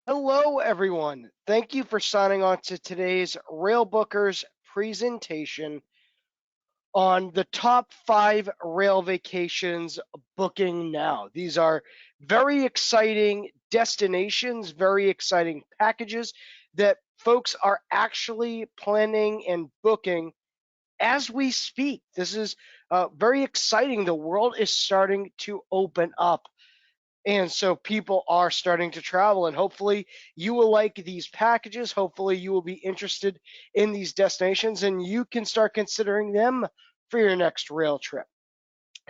Hello, everyone. Thank you for signing on to today's Railbookers presentation on the top 5 rail vacations booking now. These are very exciting destinations, very exciting packages that folks are actually planning and booking as we speak. This is very exciting. The world is starting to open up. And so people are starting to travel, and hopefully you will like these packages. Hopefully you will be interested in these destinations and you can start considering them for your next rail trip.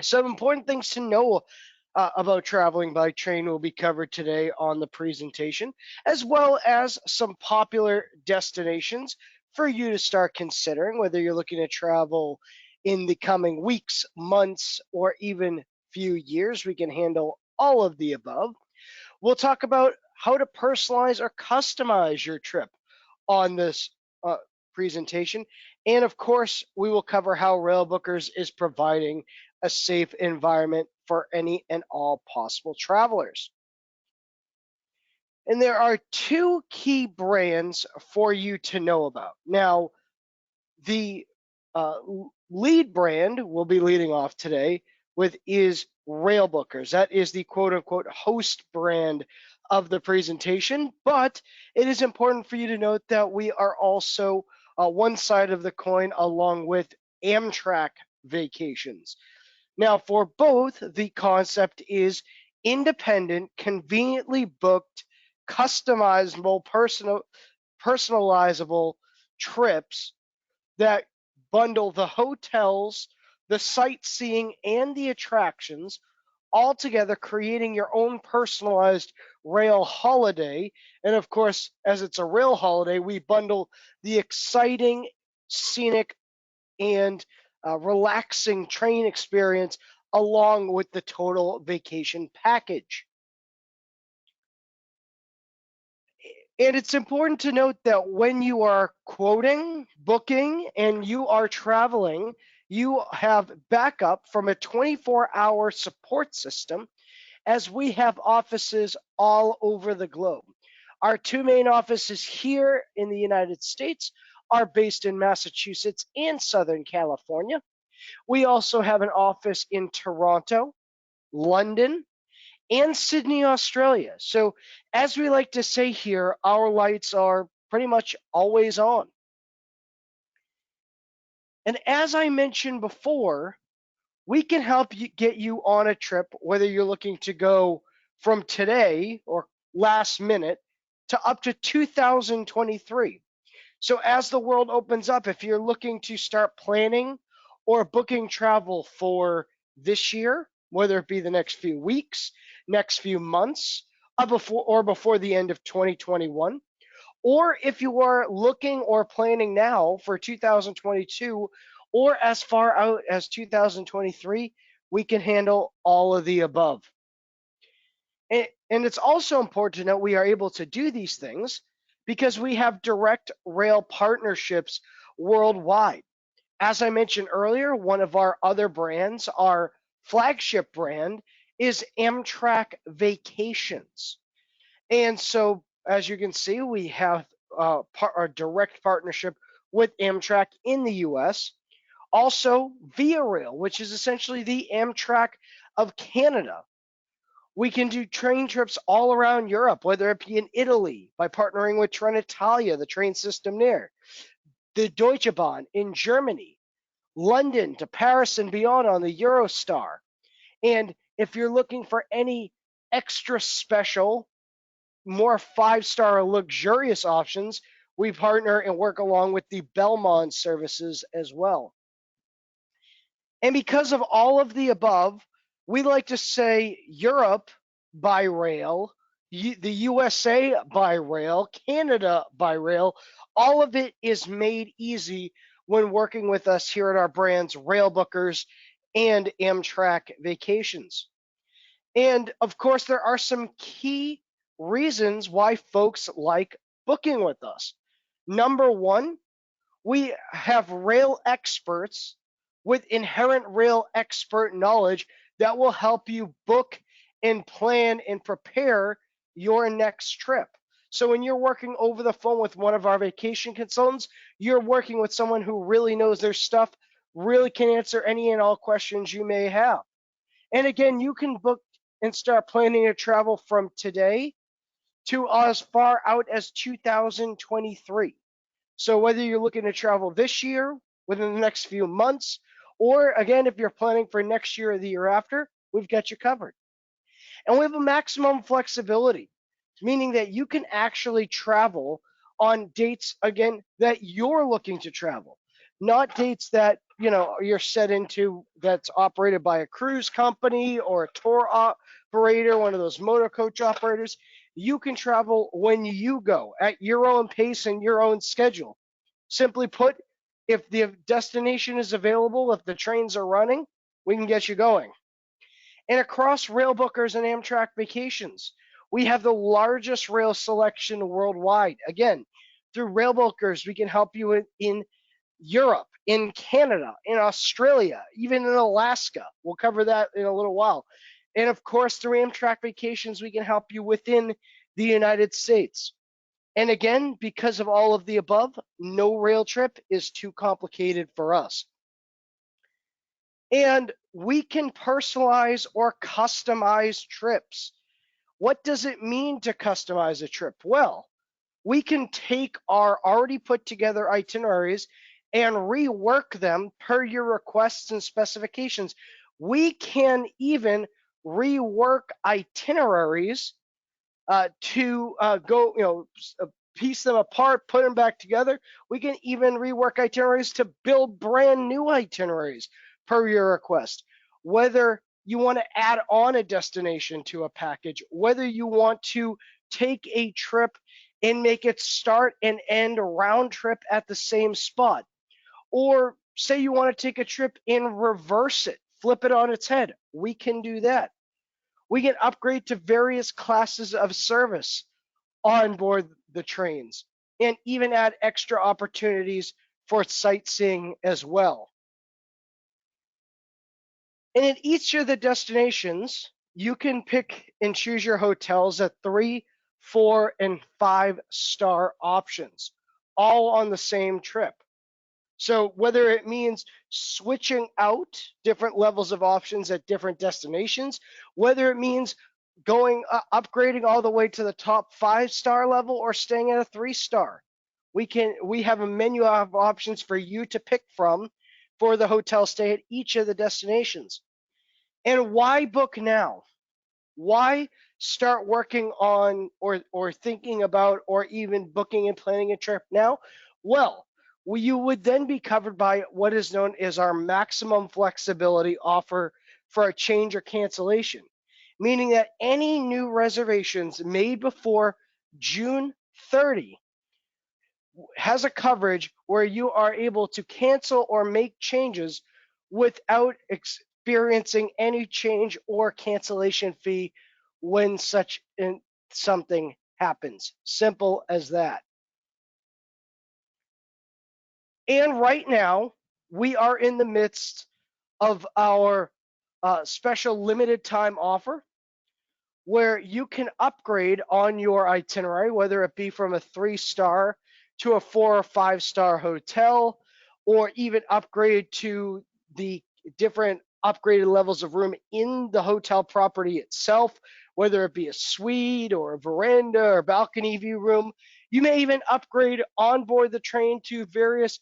Some important things to know about traveling by train will be covered today on the presentation, as well as some popular destinations for you to start considering, whether you're looking to travel in the coming weeks, months, or even few years. We can handle all of the above. We'll talk about how to personalize or customize your trip on this presentation. And of course, we will cover how Railbookers is providing a safe environment for any and all possible travelers. And there are two key brands for you to know about. Now, the uh, lead brand we'll be leading off today with is Railbookers. That is the quote unquote host brand of the presentation, but it is important for you to note that we are also one side of the coin along with Amtrak vacations. Now, for both, the concept is independent, conveniently booked, customizable, personalizable trips that bundle the hotels, the sightseeing, and the attractions all together, creating your own personalized rail holiday. And of course, as it's a rail holiday, we bundle the exciting, scenic, and relaxing train experience along with the total vacation package. And it's important to note that when you are quoting, booking, and you are traveling, you have backup from a 24-hour support system, as we have offices all over the globe. Our two main offices here in the United States are based in Massachusetts and Southern California. We also have an office in Toronto, London, and Sydney, Australia. So, as we like to say here, our lights are pretty much always on. And as I mentioned before, we can help you get you on a trip, whether you're looking to go from today or last minute to up to 2023. So, as the world opens up, if you're looking to start planning or booking travel for this year, whether it be the next few weeks, next few months, before the end of 2021, or if you are looking or planning now for 2022 or as far out as 2023, we can handle all of the above. And it's also important to note we are able to do these things because we have direct rail partnerships worldwide. As I mentioned earlier, one of our other brands, our flagship brand, is Amtrak Vacations. And so, as you can see, we have a direct partnership with Amtrak in the US. Also, Via Rail, which is essentially the Amtrak of Canada. We can do train trips all around Europe, whether it be in Italy by partnering with Trenitalia, the train system there, the Deutsche Bahn in Germany, London to Paris and beyond on the Eurostar. And if you're looking for any extra special, more five-star luxurious options, we partner and work along with the Belmont services as well. And because of all of the above, we like to say Europe by rail, the USA by rail, Canada by rail. All of it is made easy when working with us here at our brands Railbookers and Amtrak Vacations. And of course, there are some key reasons why folks like booking with us. Number one, we have rail experts with inherent rail expert knowledge that will help you book and plan and prepare your next trip. So when you're working over the phone with one of our vacation consultants, you're working with someone who really knows their stuff, really can answer any and all questions you may have. And again, you can book and start planning your travel from today to as far out as 2023. So whether you're looking to travel this year, within the next few months, or again, if you're planning for next year or the year after, we've got you covered. And we have a maximum flexibility, meaning that you can actually travel on dates, again, that you're looking to travel, not dates that, you're set into that's operated by a cruise company or a tour operator, one of those motor coach operators. You can travel when you go at your own pace and your own schedule. Simply put, if the destination is available, if the trains are running, we can get you going. And across Railbookers and Amtrak Vacations, we have the largest rail selection worldwide. Again, through Railbookers, we can help you in Europe, in Canada, in Australia, even in Alaska. We'll cover that in a little while. And of course, through Amtrak Vacations, we can help you within the United States. And again, because of all of the above, no rail trip is too complicated for us. And we can personalize or customize trips. What does it mean to customize a trip? Well, we can take our already put together itineraries and rework them per your requests and specifications. We can even rework itineraries to go, piece them apart, put them back together. We can even rework itineraries to build brand new itineraries per your request. Whether you want to add on a destination to a package, whether you want to take a trip and make it start and end round trip at the same spot, or say you want to take a trip and reverse it, flip it on its head, we can do that. We can upgrade to various classes of service on board the trains and even add extra opportunities for sightseeing as well. And at each of the destinations, you can pick and choose your hotels at 3, 4, and 5-star options, all on the same trip. So whether it means switching out different levels of options at different destinations, whether it means going upgrading all the way to the top 5-star level or staying at a 3-star, we have a menu of options for you to pick from for the hotel stay at each of the destinations. And why book now? Why start working on or thinking about or even booking and planning a trip now? Well, you would then be covered by what is known as our maximum flexibility offer for a change or cancellation, meaning that any new reservations made before June 30 has a coverage where you are able to cancel or make changes without experiencing any change or cancellation fee when something happens. Simple as that. And right now, we are in the midst of our special limited time offer where you can upgrade on your itinerary, whether it be from a 3-star to a 4 or 5-star hotel, or even upgrade to the different upgraded levels of room in the hotel property itself, whether it be a suite or a veranda or balcony view room. You may even upgrade on board the train to various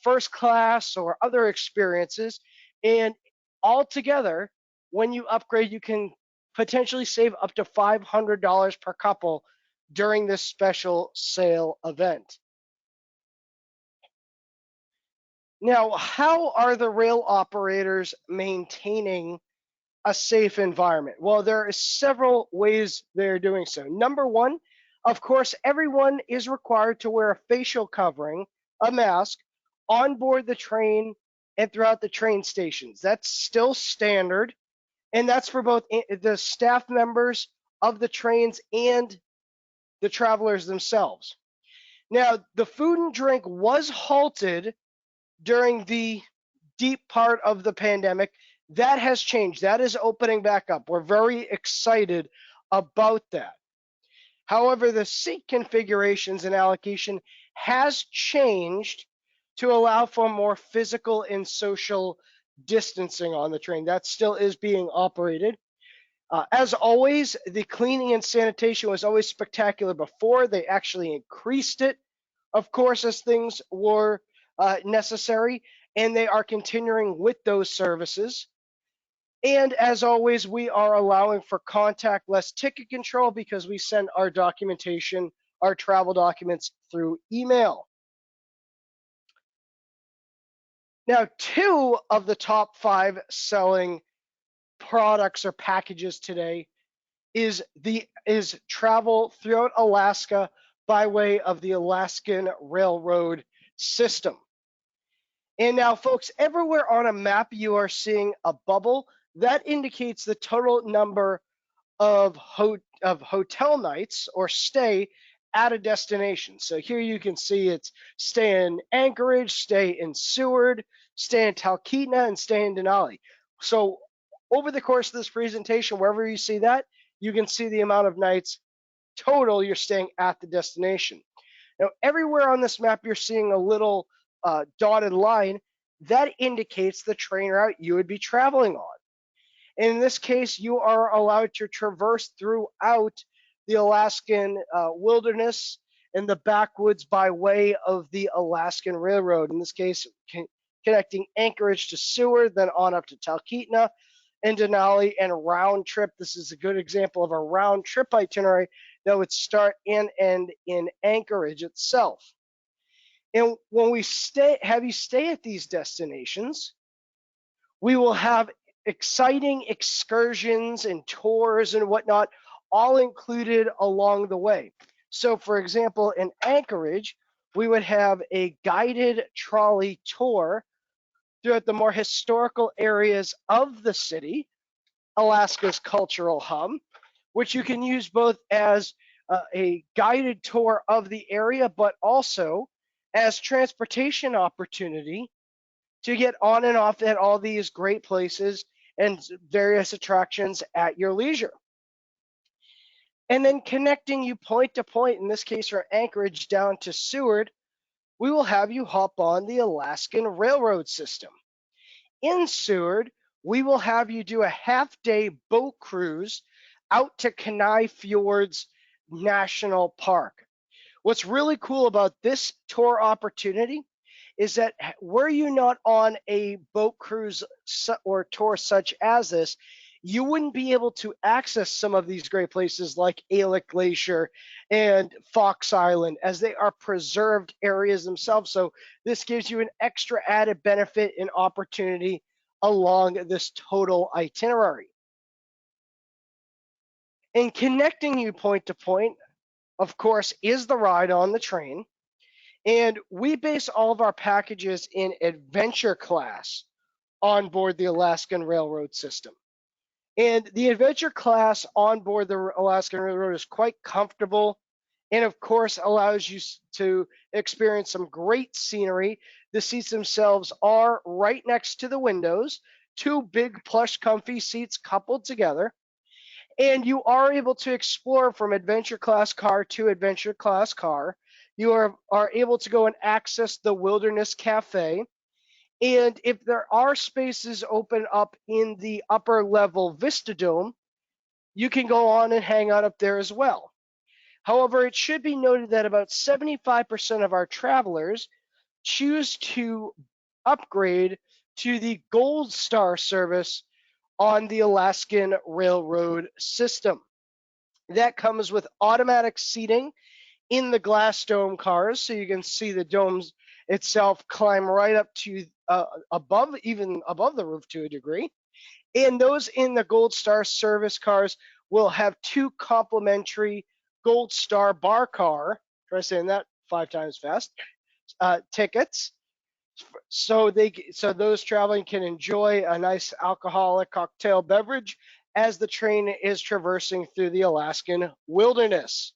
first class or other experiences. And altogether, when you upgrade, you can potentially save up to $500 per couple during this special sale event. Now, how are the rail operators maintaining a safe environment? Well, there are several ways they're doing so. Number one, of course, everyone is required to wear a facial covering, a mask, on board the train and throughout the train stations. That's still standard, and that's for both the staff members of the trains and the travelers themselves. Now, the food and drink was halted during the deep part of the pandemic. That has changed. That is opening back up. We're very excited about that. However, the seat configurations and allocation has changed to allow for more physical and social distancing on the train. That still is being operated. As always, the cleaning and sanitation was always spectacular before. They actually increased it, of course, as things were necessary, and they are continuing with those services. And as always, we are allowing for contactless ticket control because we send our documentation, our travel documents through email. Now, 2 of the top 5 selling products or packages today is travel throughout Alaska by way of the Alaskan Railroad system. And now, folks, everywhere on a map you are seeing a bubble. That indicates the total number of hotel nights or stay at a destination. So here you can see it's stay in Anchorage, stay in Seward, stay in Talkeetna, and stay in Denali. So over the course of this presentation, wherever you see that, you can see the amount of nights total you're staying at the destination. Now, everywhere on this map, you're seeing a little dotted line that indicates the train route you would be traveling on. In this case, you are allowed to traverse throughout the Alaskan wilderness and the backwoods by way of the Alaskan Railroad. In this case, connecting Anchorage to Seward, then on up to Talkeetna and Denali and round trip. This is a good example of a round trip itinerary that would start and end in Anchorage itself. And when we have you stay at these destinations, we will have exciting excursions and tours and whatnot, all included along the way. So, for example, in Anchorage, we would have a guided trolley tour throughout the more historical areas of the city, Alaska's cultural hub, which you can use both as a guided tour of the area, but also as transportation opportunity to get on and off at all these great places and various attractions at your leisure. And then connecting you point to point, in this case from Anchorage down to Seward, we will have you hop on the Alaskan Railroad system. In Seward, we will have you do a half-day boat cruise out to Kenai Fjords National Park. What's really cool about this tour opportunity is that were you not on a boat cruise or tour such as this, you wouldn't be able to access some of these great places like Alec Glacier and Fox Island, as they are preserved areas themselves. So this gives you an extra added benefit and opportunity along this total itinerary. And connecting you point to point, of course, is the ride on the train. And we base all of our packages in adventure class on board the Alaskan Railroad system. And the adventure class on board the Alaskan Railroad is quite comfortable and, of course, allows you to experience some great scenery. The seats themselves are right next to the windows, 2 big plush comfy seats coupled together. And you are able to explore from adventure class car to adventure class car. You are able to go and access the Wilderness Cafe. And if there are spaces open up in the upper level Vista Dome, you can go on and hang out up there as well. However, it should be noted that about 75% of our travelers choose to upgrade to the Gold Star service on the Alaskan Railroad system. That comes with automatic seating in the glass dome cars, so you can see the domes itself climb right up to even above the roof to a degree. And those in the Gold Star service cars will have 2 complimentary Gold Star bar car, try saying that 5 times fast, tickets. So those traveling can enjoy a nice alcoholic cocktail beverage as the train is traversing through the Alaskan wilderness.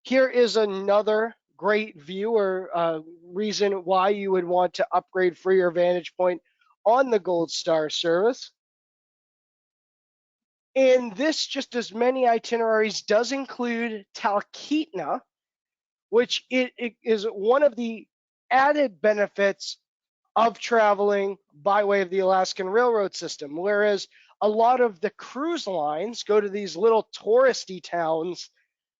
Here is another great view or reason why you would want to upgrade for your vantage point on the Gold Star service. And this, just as many itineraries, does include Talkeetna, which it is one of the added benefits of traveling by way of the Alaskan Railroad system. Whereas a lot of the cruise lines go to these little touristy towns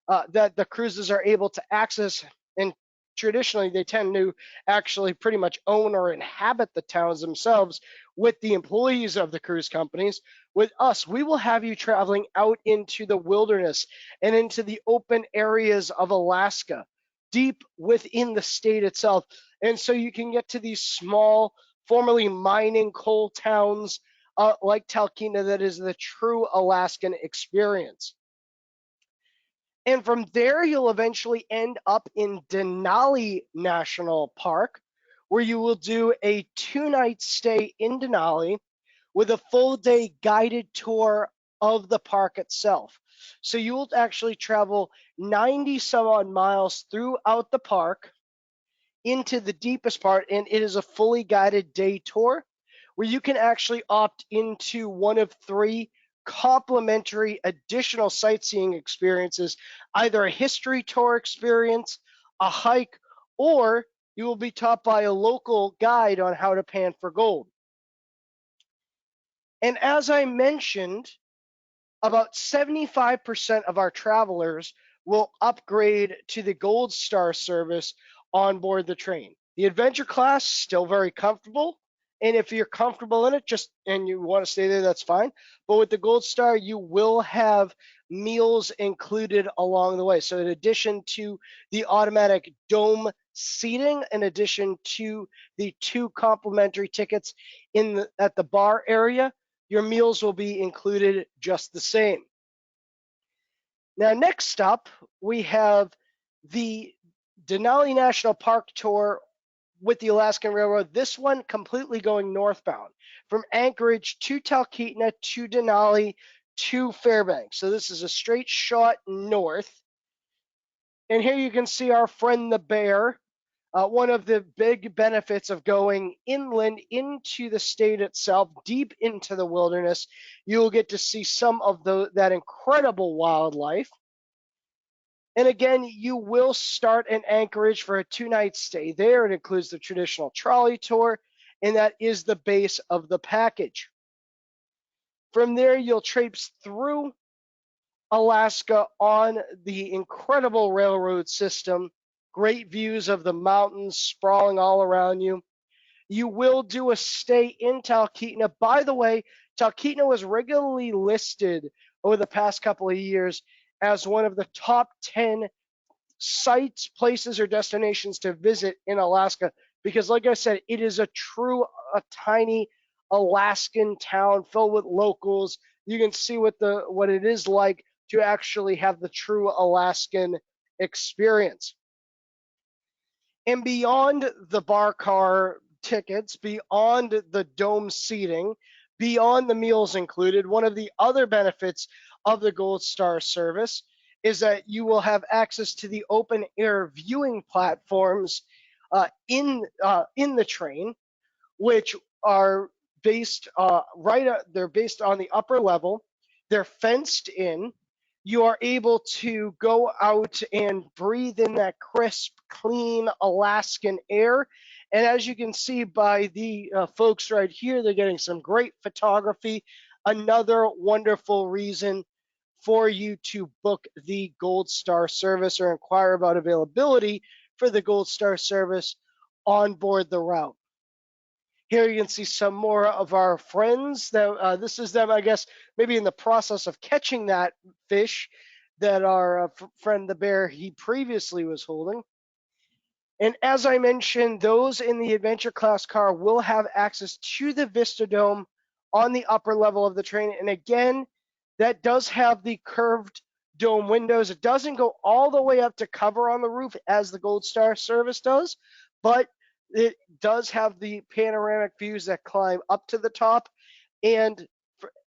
that the cruises are able to access. And traditionally, they tend to actually pretty much own or inhabit the towns themselves with the employees of the cruise companies. With us, we will have you traveling out into the wilderness and into the open areas of Alaska, deep within the state itself. And so you can get to these small, formerly mining coal towns like Talkeetna, that is the true Alaskan experience. And from there, you'll eventually end up in Denali National Park, where you will do a 2-night stay in Denali with a full day guided tour of the park itself. So you will actually travel 90 some odd miles throughout the park into the deepest part, and it is a fully guided day tour where you can actually opt into one of 3 complimentary additional sightseeing experiences, either a history tour experience, a hike, or you will be taught by a local guide on how to pan for gold. And as I mentioned, about 75% of our travelers will upgrade to the Gold Star service on board the train. The adventure class, still very comfortable. And if you're comfortable in it, and you want to stay there, that's fine. But with the Gold Star, you will have meals included along the way. So in addition to the automatic dome seating, in addition to the 2 complimentary tickets at the bar area, your meals will be included just the same. Now, next up, we have the Denali National Park tour with the Alaskan Railroad. This one completely going northbound from Anchorage to Talkeetna to Denali to Fairbanks. So this is a straight shot north. And here you can see our friend the bear. One of the big benefits of going inland into the state itself, deep into the wilderness, you will get to see some of that incredible wildlife. And again, you will start in Anchorage for a 2-night stay there. It includes the traditional trolley tour, and that is the base of the package. From there, you'll traipse through Alaska on the incredible railroad system. Great views of the mountains sprawling all around you. You will do a stay in Talkeetna. By the way, Talkeetna was regularly listed over the past couple of years as one of the top 10 sites, places, or destinations to visit in Alaska because, like I said, it is a tiny Alaskan town filled with locals. You can see what it is like to actually have the true Alaskan experience. And beyond the bar car tickets, beyond the dome seating, beyond the meals included, one of the other benefits of the Gold Star service is that you will have access to the open air viewing platforms in the train, which are based they're based on the upper level. They're fenced in. You are able to go out and breathe in that crisp, clean Alaskan air. And as you can see by the folks right here, they're getting some great photography. Another wonderful reason for you to book the Gold Star service or inquire about availability for the Gold Star service on board the route. Here you can see some more of our friends. This is them, I guess, maybe in the process of catching that fish that our friend the bear he previously was holding. And as I mentioned, those in the adventure class car will have access to the Vista Dome on the upper level of the train. And again, that does have the curved dome windows. It doesn't go all the way up to cover on the roof as the Gold Star service does, but it does have the panoramic views that climb up to the top. And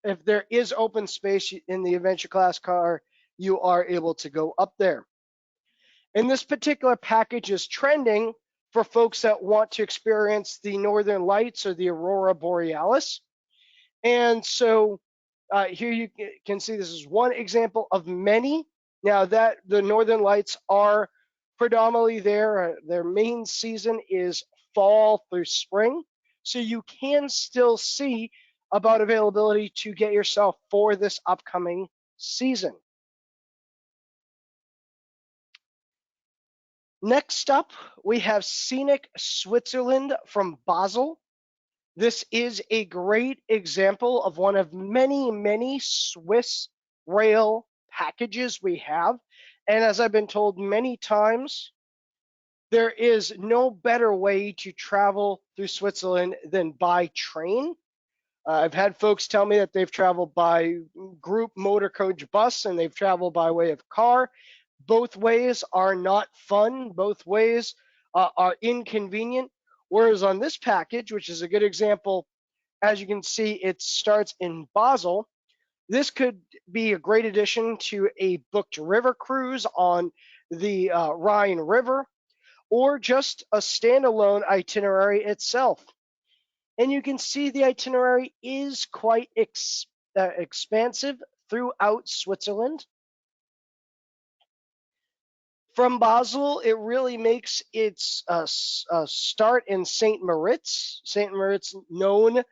if there is open space in the adventure class car, you are able to go up there. And this particular package is trending for folks that want to experience the Northern Lights or the Aurora Borealis. And so Here you can see this is one example of many. Now that the Northern Lights are predominantly there, their main season is fall through spring. So you can still see about availability to get yourself for this upcoming season. Next up, we have Scenic Switzerland from Basel. This is a great example of one of many, many Swiss rail packages we have. And as I've been told many times, there is no better way to travel through Switzerland than by train. I've had folks tell me that they've traveled by group motor coach bus and they've traveled by way of car. Both ways are not fun. Both ways are inconvenient. Whereas on this package, which is a good example, as you can see, it starts in Basel. This could be a great addition to a booked river cruise on the Rhine River, or just a standalone itinerary itself. And you can see the itinerary is quite expansive throughout Switzerland. From Basel, it really makes its start in St. Moritz. St. Moritz, known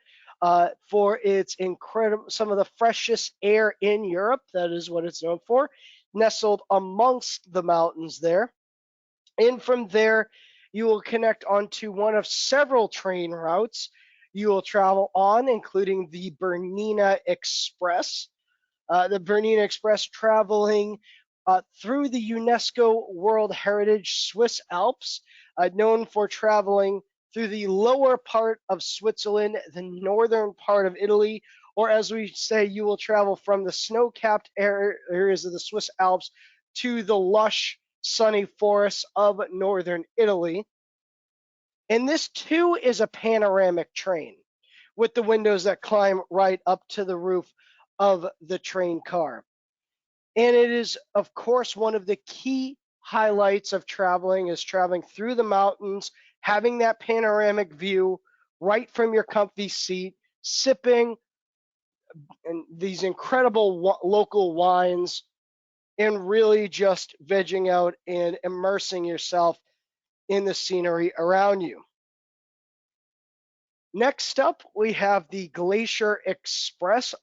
for its incredible, some of the freshest air in Europe. That is what it's known for, nestled amongst the mountains there. And from there, you will connect onto one of several train routes you will travel on, including the Bernina Express. The Bernina Express traveling through the UNESCO World Heritage Swiss Alps, known for traveling through the lower part of Switzerland, the northern part of Italy, or as we say, you will travel from the snow-capped areas of the Swiss Alps to the lush, sunny forests of northern Italy. And this too is a panoramic train with the windows that climb right up to the roof of the train car. And it is, of course, one of the key highlights of traveling is traveling through the mountains, having that panoramic view right from your comfy seat, sipping these incredible local wines, and really just vegging out and immersing yourself in the scenery around you. Next up, we have the Glacier Express,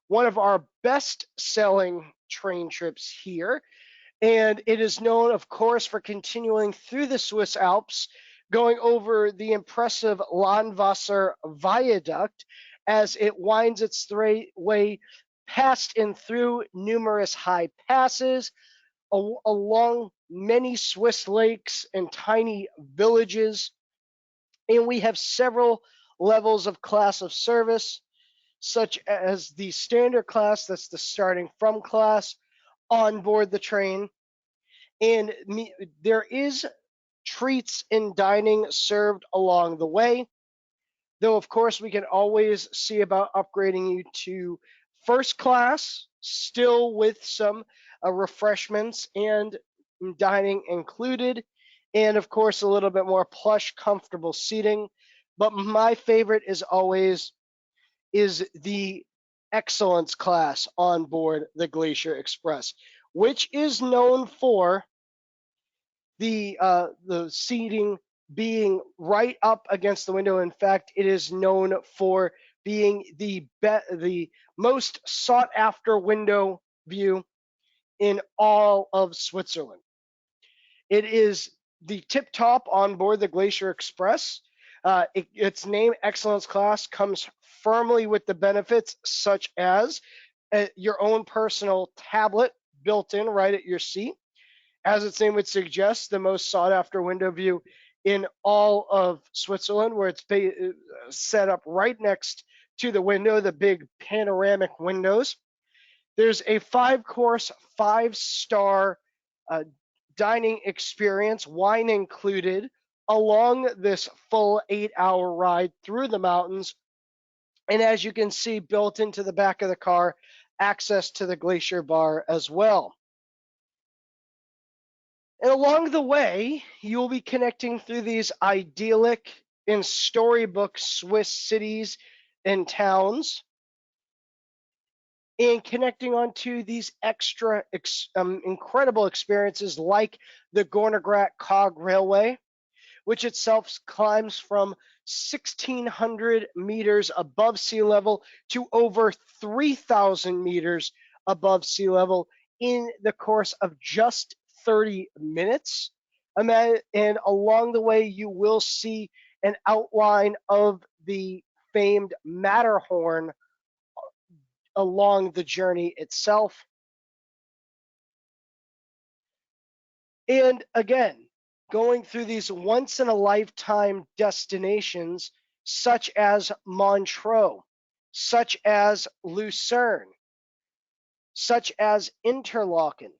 one of our best-selling train trips here. And it is known, of course, for continuing through the Swiss Alps, going over the impressive Landwasser Viaduct as it winds its way past and through numerous high passes, along many Swiss lakes and tiny villages. And we have several levels of class of service, such as the standard class, that's the starting from class, on board the train. And there is treats and dining served along the way, though of course we can always see about upgrading you to first class, still with some refreshments and dining included, and of course a little bit more plush, comfortable seating. But my favorite is always the excellence class on board the Glacier Express, which is known for the seating being right up against the window. In fact, it is known for being the most sought after window view in all of Switzerland. It is the tip top on board the Glacier Express. Its name, Excellence Class, comes firmly with the benefits such as your own personal tablet built in right at your seat. As its name would suggest, the most sought after window view in all of Switzerland, where it's set up right next to the window, the big panoramic windows. There's a 5-course, 5-star dining experience, wine included, along this full 8-hour ride through the mountains. And as you can see, built into the back of the car, access to the glacier bar as well. And along the way, you'll be connecting through these idyllic and storybook Swiss cities and towns. and connecting onto these extra incredible experiences like the Gornergrat Cog Railway, which itself climbs from 1,600 meters above sea level to over 3,000 meters above sea level in the course of just 30 minutes. And along the way, you will see an outline of the famed Matterhorn along the journey itself. And again, going through these once in a lifetime destinations such as Montreux, such as Lucerne, such as Interlaken,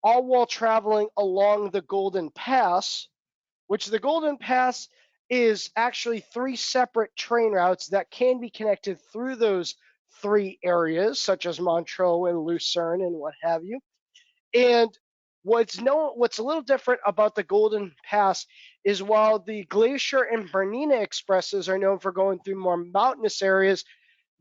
all while traveling along the Golden Pass, which the Golden Pass is actually 3 separate train routes that can be connected through those 3 areas, such as Montreux and Lucerne and what have you. And what's a little different about the Golden Pass is while the Glacier and Bernina Expresses are known for going through more mountainous areas,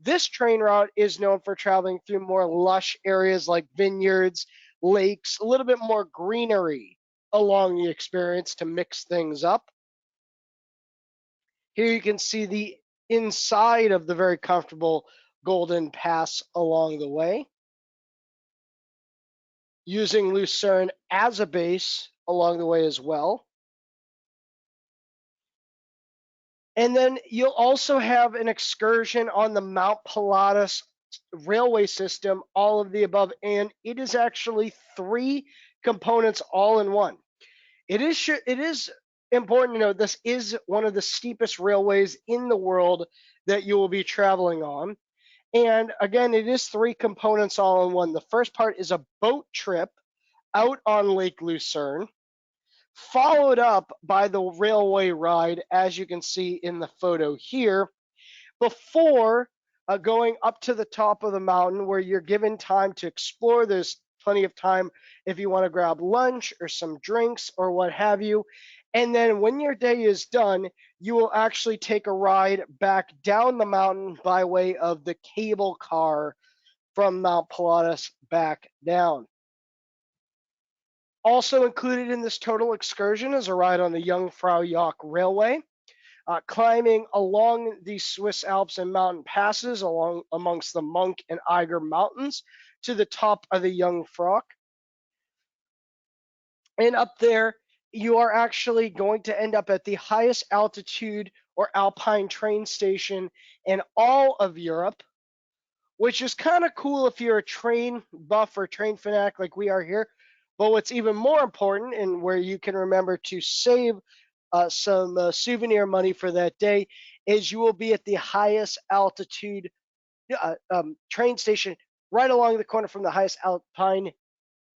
this train route is known for traveling through more lush areas like vineyards, lakes, a little bit more greenery along the experience to mix things up. Here you can see the inside of the very comfortable Golden Pass along the way, using Lucerne as a base along the way as well. And then you'll also have an excursion on the Mount Pilatus railway system, all of the above, and it is actually 3 components all in one. It is important to note this is one of the steepest railways in the world that you will be traveling on. And again, it is 3 components all in one. The first part is a boat trip out on Lake Lucerne, followed up by the railway ride, as you can see in the photo here, before going up to the top of the mountain where you're given time to explore. There's plenty of time if you want to grab lunch or some drinks or what have you. And then when your day is done, you will actually take a ride back down the mountain by way of the cable car from Mount Pilatus back down. Also included in this total excursion is a ride on the Jungfrau Joch Railway, climbing along the Swiss Alps and mountain passes along amongst the Monk and Eiger Mountains to the top of the Jungfrau. And up there, you are actually going to end up at the highest altitude or alpine train station in all of Europe, which is kind of cool if you're a train buff or train fanatic like we are here. But what's even more important, and where you can remember to save some souvenir money for that day, is you will be at the highest altitude train station right along the corner from the highest alpine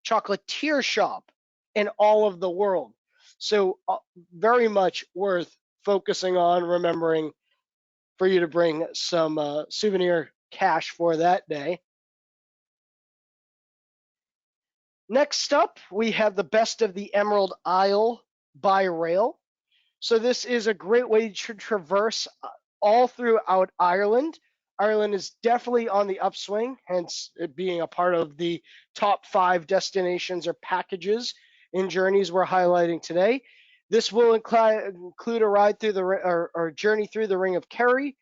chocolatier shop in all of the world. So very much worth focusing on, remembering for you to bring some souvenir cash for that day. Next up, we have the Best of the Emerald Isle by rail. So this is a great way to traverse all throughout Ireland. Ireland is definitely on the upswing, hence it being a part of the top 5 destinations or packages in journeys we're highlighting today. This will include a ride through or journey through the Ring of Kerry,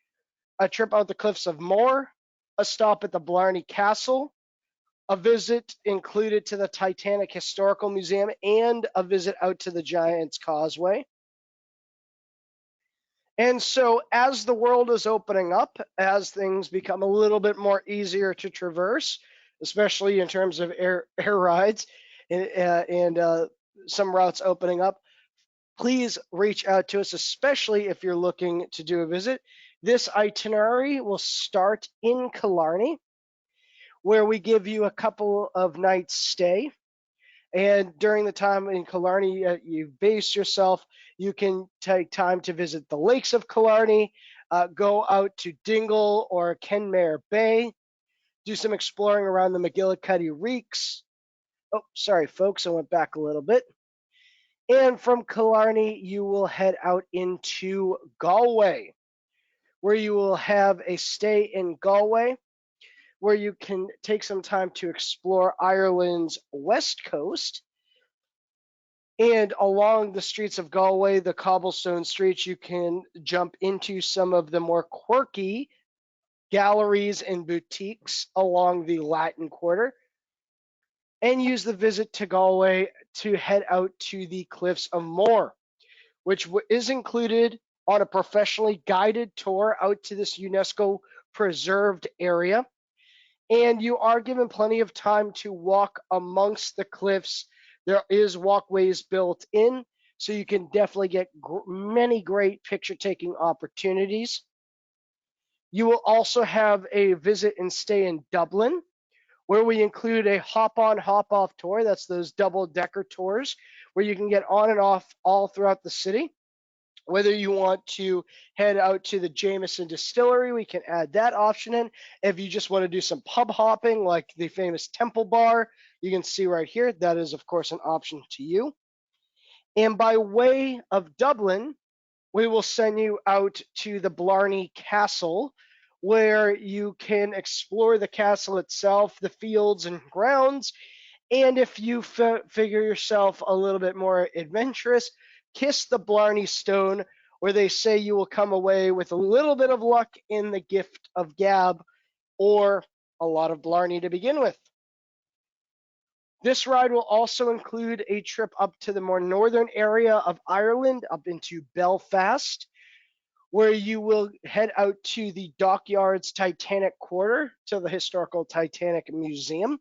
a trip out the cliffs of Moher, a stop at the Blarney Castle, a visit included to the Titanic Historical Museum, and a visit out to the Giant's Causeway. And so as the world is opening up, as things become a little bit more easier to traverse, especially in terms of air rides and some routes opening up, please reach out to us, especially if you're looking to do a visit. This itinerary will start in Killarney, where we give you a couple of nights stay. And during the time in Killarney, you base yourself. You can take time to visit the lakes of Killarney, go out to Dingle or Kenmare Bay, do some exploring around the McGillicuddy Reeks. Oh, sorry, folks, I went back a little bit. And from Killarney, you will head out into Galway, where you will have a stay in Galway, where you can take some time to explore Ireland's west coast. And along the streets of Galway, the cobblestone streets, you can jump into some of the more quirky galleries and boutiques along the Latin Quarter, and use the visit to Galway to head out to the Cliffs of Moher, which is included on a professionally guided tour out to this UNESCO preserved area. And you are given plenty of time to walk amongst the cliffs. There is walkways built in, so you can definitely get many great picture taking opportunities. You will also have a visit and stay in Dublin, where we include a hop on, hop off tour. That's those double decker tours where you can get on and off all throughout the city. Whether you want to head out to the Jameson Distillery, we can add that option in. If you just want to do some pub hopping, like the famous Temple Bar, you can see right here, that is, of course, an option to you. And by way of Dublin, we will send you out to the Blarney Castle, where you can explore the castle itself, the fields and grounds. And if you figure yourself a little bit more adventurous, kiss the Blarney Stone, where they say you will come away with a little bit of luck in the gift of gab, or a lot of Blarney to begin with. This ride will also include a trip up to the more northern area of Ireland, up into Belfast, where you will head out to the Dockyards Titanic Quarter, to the historical Titanic Museum.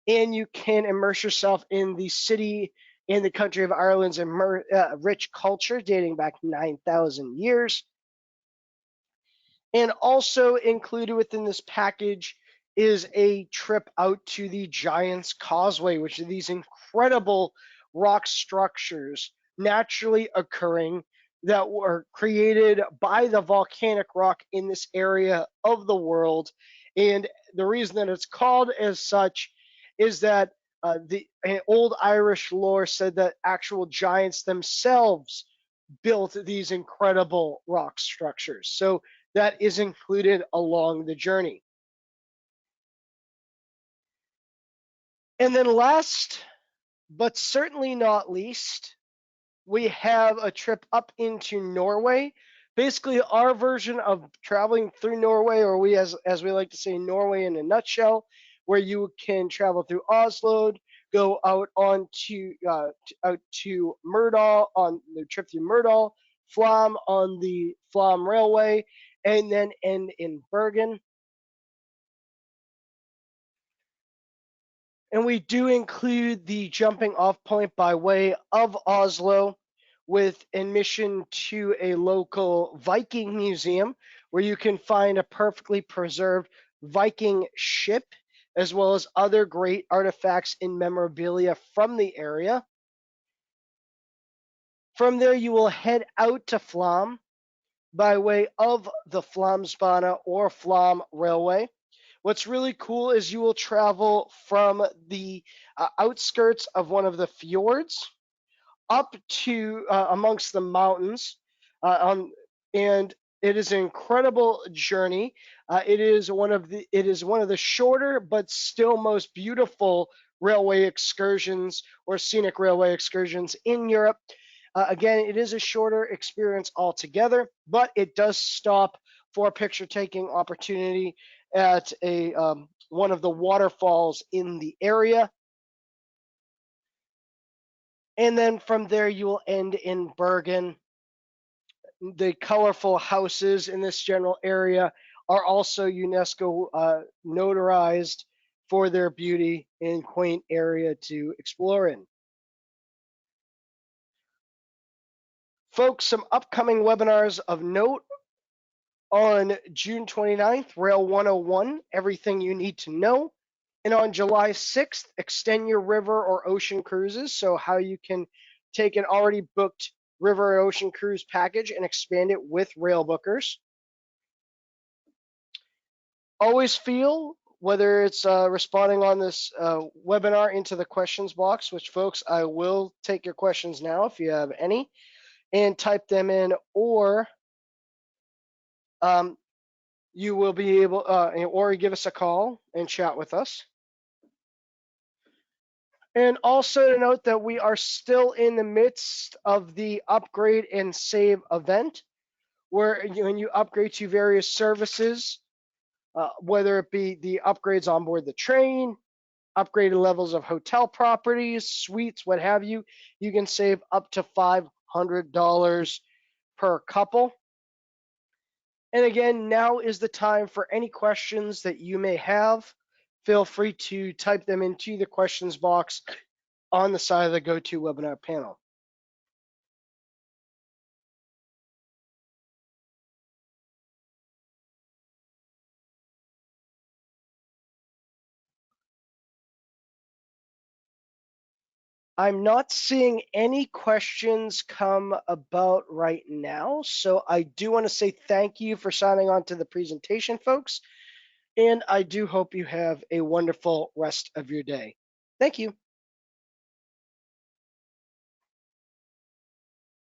And you can immerse yourself in the city in the country of Ireland's rich culture dating back 9,000 years. And also included within this package is a trip out to the Giant's Causeway, which are these incredible rock structures naturally occurring that were created by the volcanic rock in this area of the world. And the reason that it's called as such is that the old Irish lore said that actual giants themselves built these incredible rock structures. So that is included along the journey. And then last, but certainly not least, we have a trip up into Norway. Basically, our version of traveling through Norway, or we, as we like to say, Norway in a nutshell, where you can travel through Oslo, go out to Myrdal on the trip through Myrdal, Flam on the Flam Railway, and then end in Bergen. And we do include the jumping off point by way of Oslo, with admission to a local Viking museum, where you can find a perfectly preserved Viking ship, as well as other great artifacts and memorabilia from the area. From there, you will head out to Flam by way of the Flamsbana or Flam Railway. What's really cool is you will travel from the outskirts of one of the fjords up to amongst the mountains, and it is an incredible journey. It is one of the shorter but still most beautiful railway excursions or scenic railway excursions in Europe. Again, it is a shorter experience altogether, but it does stop for picture taking opportunity at one of the waterfalls in the area. And then from there, you will end in Bergen. The colorful houses in this general area are also UNESCO notarized for their beauty and quaint area to explore in. Folks, some upcoming webinars of note. On June 29th, Rail 101, Everything You Need to Know. And on July 6th, Extend Your River or Ocean Cruises, so how you can take an already booked river or ocean cruise package and expand it with Railbookers. Always feel, whether it's responding on this webinar into the questions box, which folks, I will take your questions now if you have any, and type them in, or you will be able, or give us a call and chat with us. And also to note that we are still in the midst of the upgrade and save event, where when you upgrade to various services, whether it be the upgrades on board the train, upgraded levels of hotel properties, suites, what have you, you can save up to $500 per couple. And again, now is the time for any questions that you may have. Feel free to type them into the questions box on the side of the GoToWebinar panel. I'm not seeing any questions come about right now, so I do want to say thank you for signing on to the presentation, folks, and I do hope you have a wonderful rest of your day. Thank you.